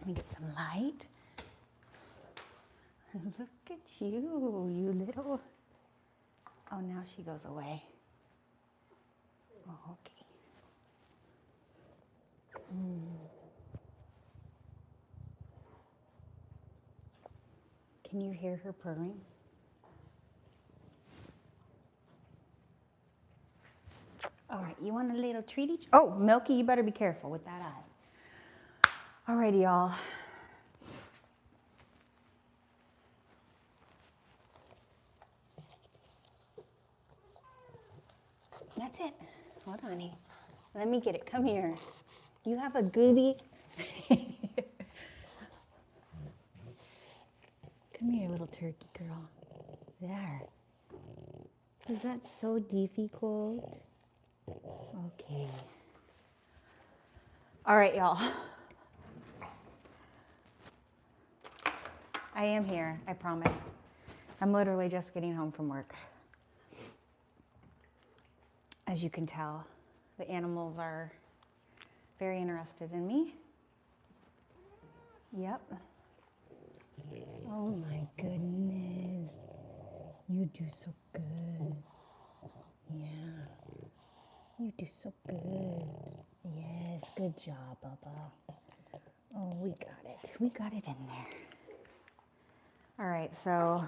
Let me get some light. Look at you, you little. Oh, now she goes away. Oh, okay. Can you hear her purring? All right, you want a little treat each? Oh, Milky, you better be careful with that eye. All righty, y'all. That's it. Hold on, honey. Let me get it. Come here. You have a goodie. Come here, little turkey girl. There. Is that so difficult? Okay. All right, y'all. I am here, I promise. I'm literally just getting home from work. As you can tell, the animals are very interested in me. Yep. Oh my goodness. You do so good. Yeah. You do so good. Yes, good job, Bubba. Oh, we got it. We got it in there. All right, so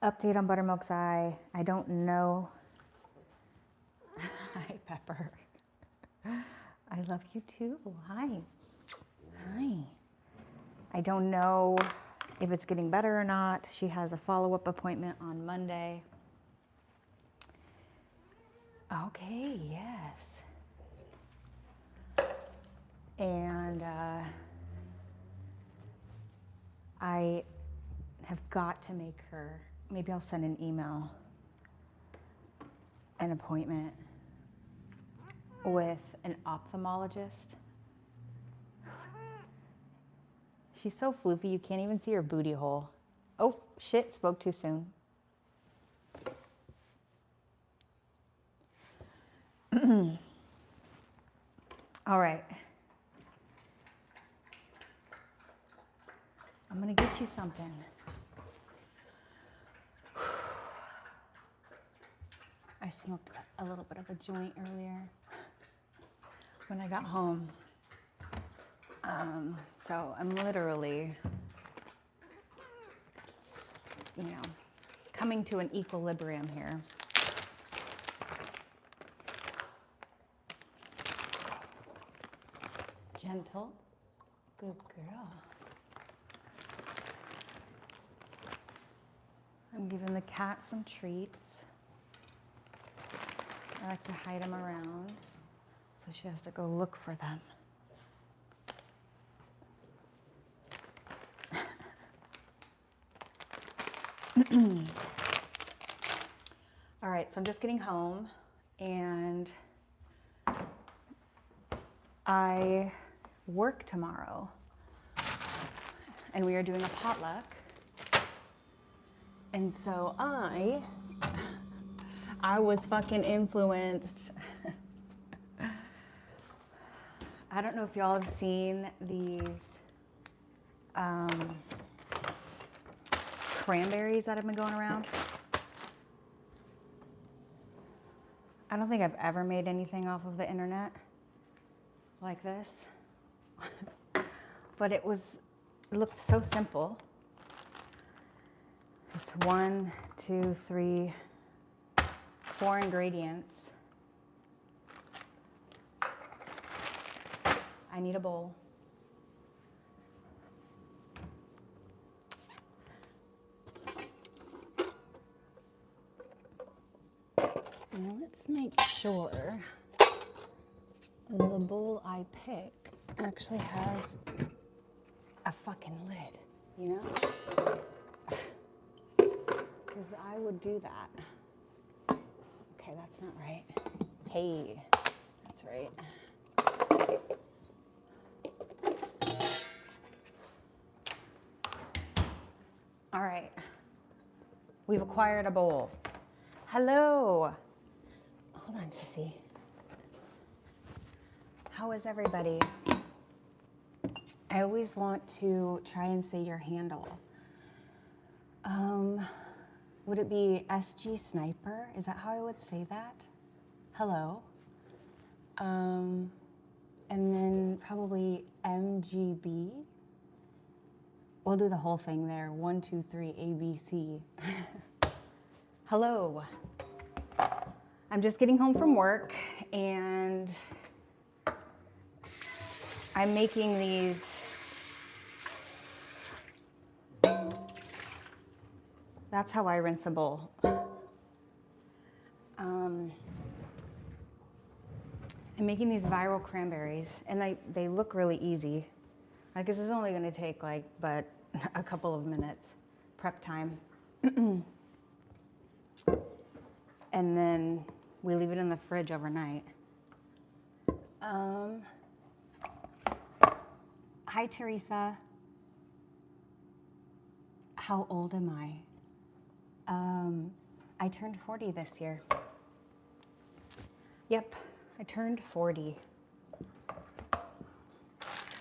update on Buttermilk's eye. I don't know. Hi, Pepper. I love you too. Hi. Hi. I don't know if it's getting better or not. She has a follow-up appointment on Monday. Okay, yes. And I have got to make her, maybe I'll send an email, an appointment with an ophthalmologist. She's so floofy, you can't even see her booty hole. Oh, shit, spoke too soon. All right. I'm gonna get you something. I smoked a little bit of a joint earlier when I got home. So I'm literally, coming to an equilibrium here. Gentle, good girl. I'm giving the cat some treats. I like to hide them around, so she has to go look for them. All right, so I'm just getting home, and I work tomorrow, and we are doing a potluck. And so I was fucking influenced. I don't know if y'all have seen these cranberries that have been going around. I don't think I've ever made anything off of the internet like this. But it looked so simple. It's 1, 2, 3, 4 ingredients. I need a bowl. Now let's make sure the bowl I pick actually has a fucking lid, you know? Because I would do that. Okay, that's not right. Hey, that's right. All right, we've acquired a bowl. Hello. Hold on, Sissy. How is everybody? I always want to try and say your handle. Would it be SG Sniper? Is that how I would say that? Hello. And then probably MGB. We'll do the whole thing there. 1, 2, 3, ABC. Hello. I'm just getting home from work and I'm making these that's how I rinse a bowl. I'm making these viral cranberries and they look really easy. I guess it's only gonna take but a couple of minutes prep time. And then we leave it in the fridge overnight. Hi, Teresa. How old am I? I turned 40 this year. Yep, I turned 40. But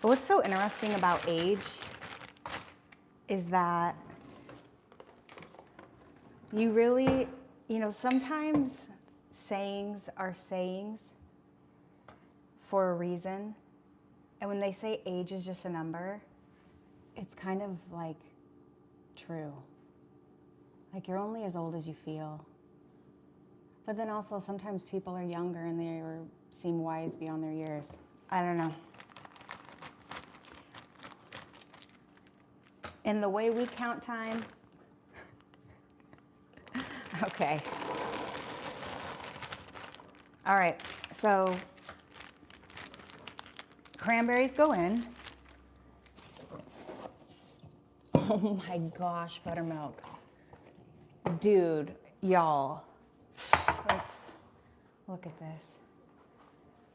what's so interesting about age is that you really, sometimes sayings are sayings for a reason. And when they say age is just a number, it's kind of true. You're only as old as you feel. But then also sometimes people are younger and they seem wise beyond their years. I don't know. In the way we count time, okay. All right, so cranberries go in. Oh my gosh, buttermilk. Dude, y'all, let's look at this.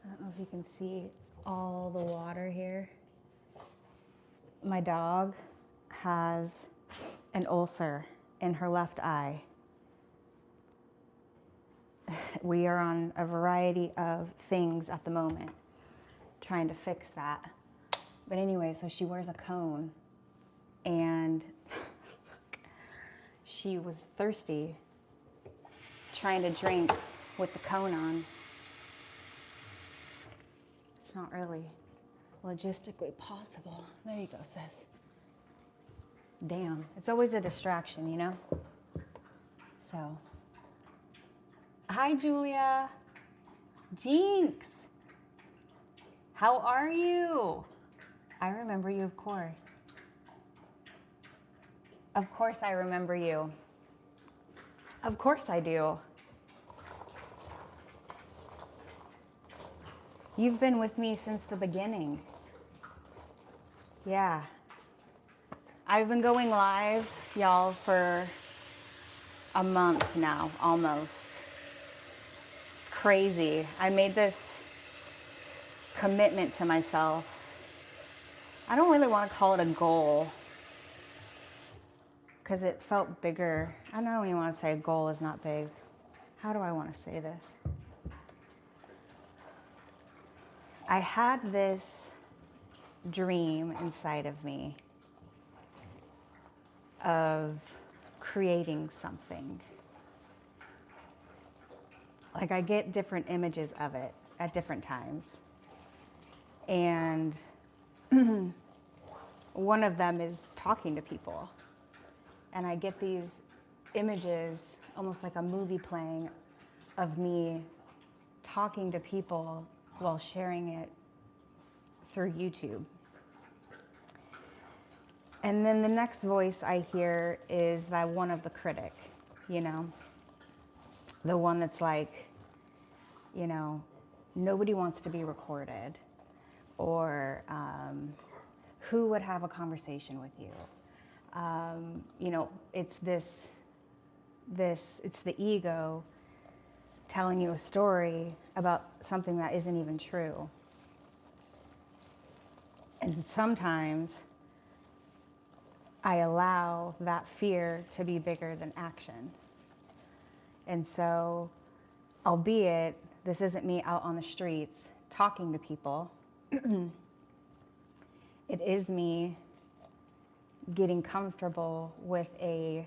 I don't know if you can see all the water here. My dog has an ulcer in her left eye. We are on a variety of things at the moment trying to fix that. But anyway, so she wears a cone and she was thirsty trying to drink with the cone on. It's not really logistically possible. There you go, sis. Damn, it's always a distraction, So, hi, Julia. Jinx, how are you? I remember you, of course. Of course I remember you. Of course I do. You've been with me since the beginning. Yeah. I've been going live, y'all, for a month now, almost. It's crazy. I made this commitment to myself. I don't really want to call it a goal because it felt bigger. I don't even want to say a goal is not big. How do I want to say this? I had this dream inside of me of creating something. I get different images of it at different times. And one of them is talking to people. And I get these images, almost like a movie playing, of me talking to people while sharing it through YouTube. And then the next voice I hear is that one of the critic, the one that's nobody wants to be recorded, or who would have a conversation with you? It's it's the ego telling you a story about something that isn't even true. And sometimes I allow that fear to be bigger than action. And so, albeit this isn't me out on the streets talking to people, It is me getting comfortable with an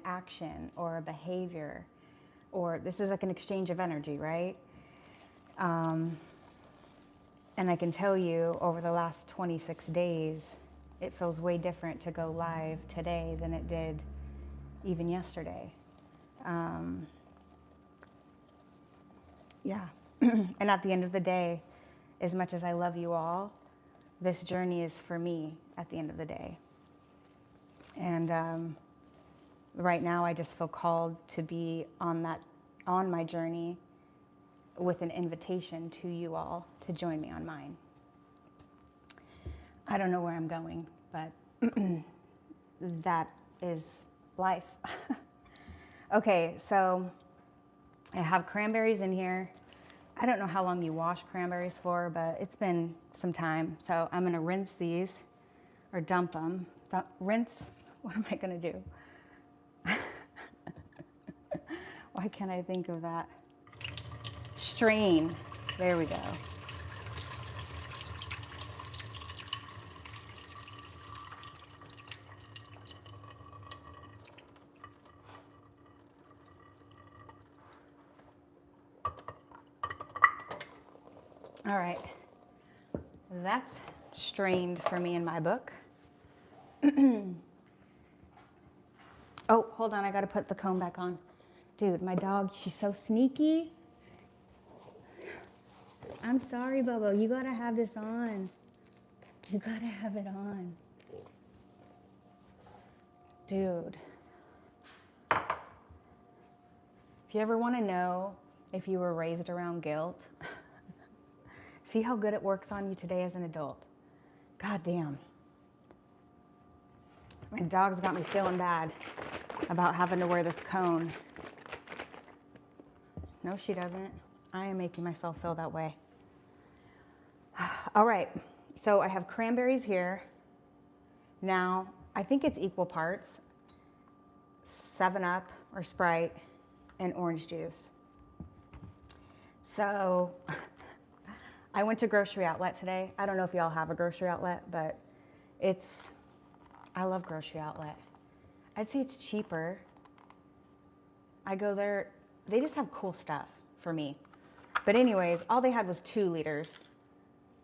action or a behavior, or this is like an exchange of energy, right? And I can tell you over the last 26 days, it feels way different to go live today than it did even yesterday. Yeah. And at the end of the day, as much as I love you all, this journey is for me at the end of the day. And right now, I just feel called to be on my journey with an invitation to you all to join me on mine. I don't know where I'm going, but that is life. Okay, so I have cranberries in here. I don't know how long you wash cranberries for, but it's been some time. So I'm gonna rinse these or dump them. Rinse, what am I gonna do? Why can't I think of that? Strain, there we go. All right, that's strained for me in my book. Oh, hold on, I gotta put the comb back on. Dude, my dog, she's so sneaky. I'm sorry, Bobo, you gotta have this on. You gotta have it on. Dude. If you ever wanna know if you were raised around guilt, see how good it works on you today as an adult. God damn. My dog's got me feeling bad about having to wear this cone. No, she doesn't. I am making myself feel that way. All right, so I have cranberries here. Now, I think it's equal parts 7-Up or Sprite and orange juice. So I went to Grocery Outlet today. I don't know if y'all have a grocery outlet, but I love Grocery Outlet. I'd say it's cheaper. I go there, they just have cool stuff for me. But anyways, all they had was 2 liters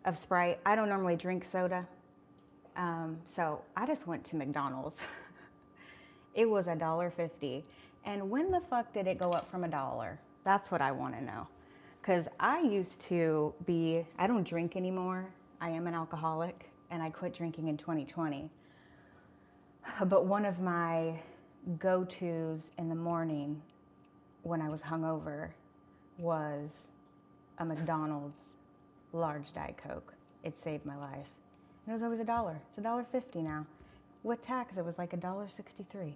of Sprite. I don't normally drink soda. So I just went to McDonald's. It was $1.50. And when the fuck did it go up from $1? That's what I want to know. Because I used to be, I don't drink anymore. I am an alcoholic and I quit drinking in 2020. But one of my go-tos in the morning when I was hungover was a McDonald's large Diet Coke. It saved my life. And it was always $1. It's $1.50 now. With tax, it was like $1.63.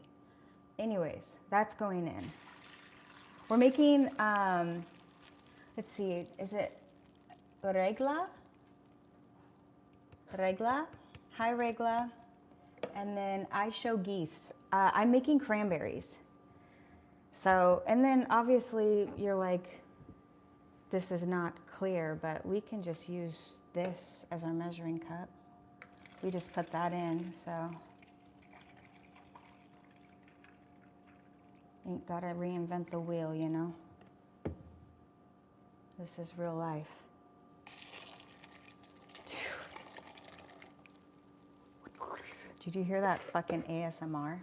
Anyways, that's going in. We're making, let's see, is it regla? Regla? Hi, regla. And then I show geese. I'm making cranberries. So, and then obviously you're like, this is not clear, but we can just use this as our measuring cup. We just put that in, so. Ain't gotta reinvent the wheel, you know? This is real life. Did you hear that fucking ASMR?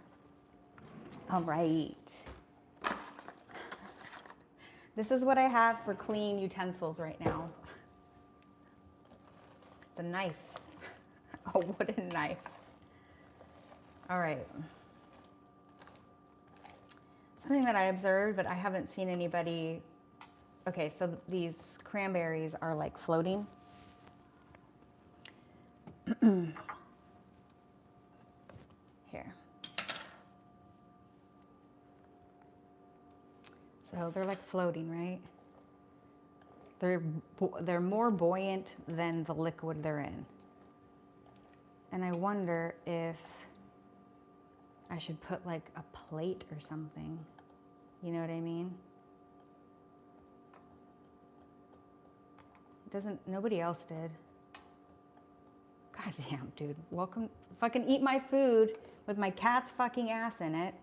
All right. This is what I have for clean utensils right now. The knife, a wooden knife. All right. Something that I observed, but I haven't seen anybody. Okay, so these cranberries are like floating. Here. So they're like floating, right? They're more buoyant than the liquid they're in. And I wonder if I should put like a plate or something. You know what I mean? Nobody else did. God God damn, dude. Welcome. Fucking eat my food with my cat's fucking ass in it.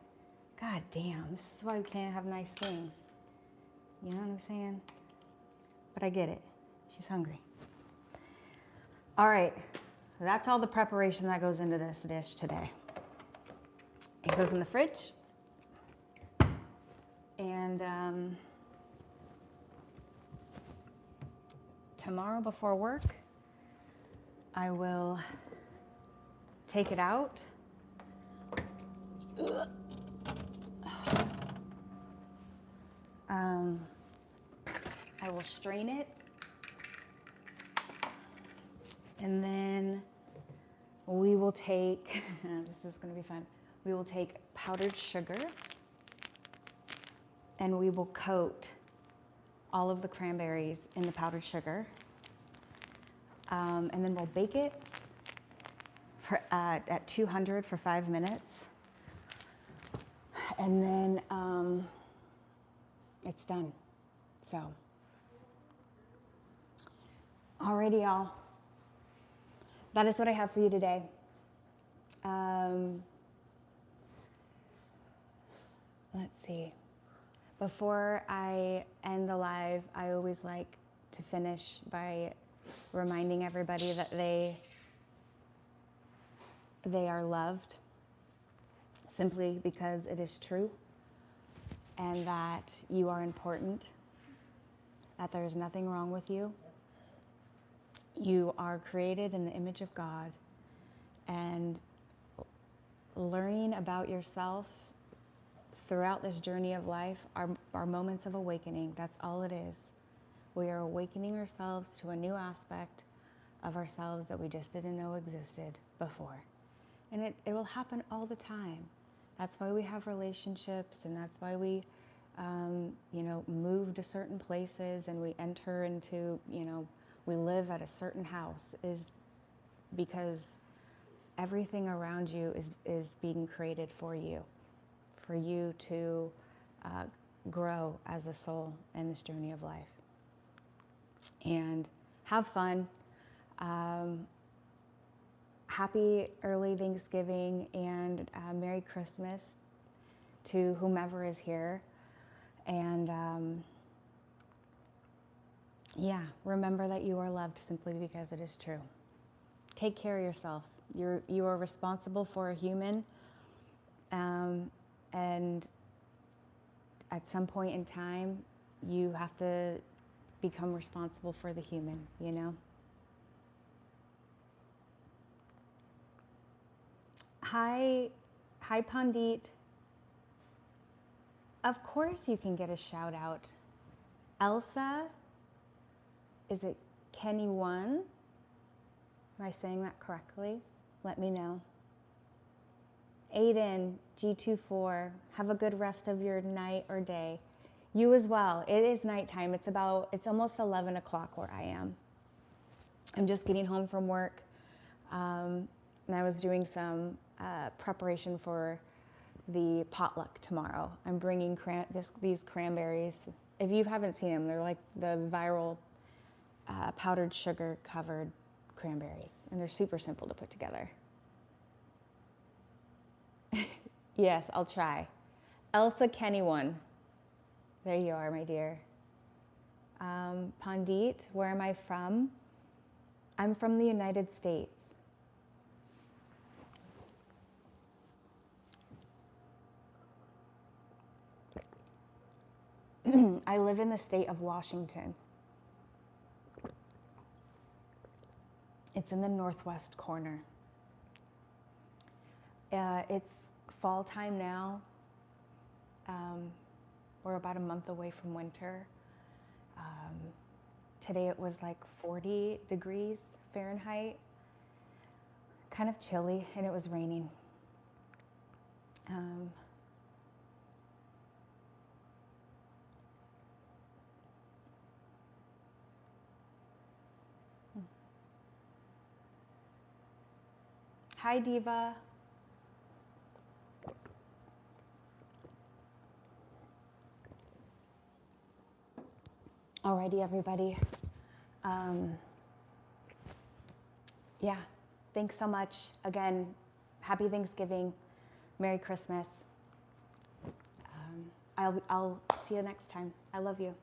God damn. This is why we can't have nice things. You know what I'm saying? But I get it. She's hungry. All right. That's all the preparation that goes into this dish today. It goes in the fridge. And tomorrow before work, I will take it out. I will strain it. And then we will take, this is gonna be fun. We will take powdered sugar and we will coat all of the cranberries in the powdered sugar. And then we'll bake it for, at 200 for 5 minutes. And then it's done. So, alrighty, y'all. That is what I have for you today. Let's see. Before I end the live, I always like to finish by reminding everybody that they are loved, simply because it is true, and that you are important, that there is nothing wrong with you. You are created in the image of God, and learning about yourself throughout this journey of life are moments of awakening. That's all it is. We are awakening ourselves to a new aspect of ourselves that we just didn't know existed before. And it will happen all the time. That's why we have relationships, and that's why we move to certain places and we enter into, we live at a certain house, is because everything around you is being created for you to grow as a soul in this journey of life. And have fun. Happy early Thanksgiving and Merry Christmas to whomever is here. And remember that you are loved simply because it is true. Take care of yourself. You are responsible for a human, and at some point in time, you have to become responsible for the human, Hi Pandit. Of course you can get a shout out. Elsa, is it Kenny 1? Am I saying that correctly? Let me know. Aiden, G24, have a good rest of your night or day. You as well. It is nighttime. It's almost 11 o'clock where I am. I'm just getting home from work. And I was doing some preparation for the potluck tomorrow. I'm bringing these cranberries. If you haven't seen them, they're like the viral powdered sugar covered cranberries, and they're super simple to put together. Yes, I'll try. Elsa Kenny 1. There you are, my dear. Pandit, where am I from? I'm from the United States. I live in the state of Washington. It's in the northwest corner. It's fall time now. We're about a month away from winter. Today it was like 40 degrees Fahrenheit, kind of chilly, and it was raining. Hi, Diva. Alrighty, everybody. Thanks so much. Again, happy Thanksgiving. Merry Christmas. I'll see you next time. I love you.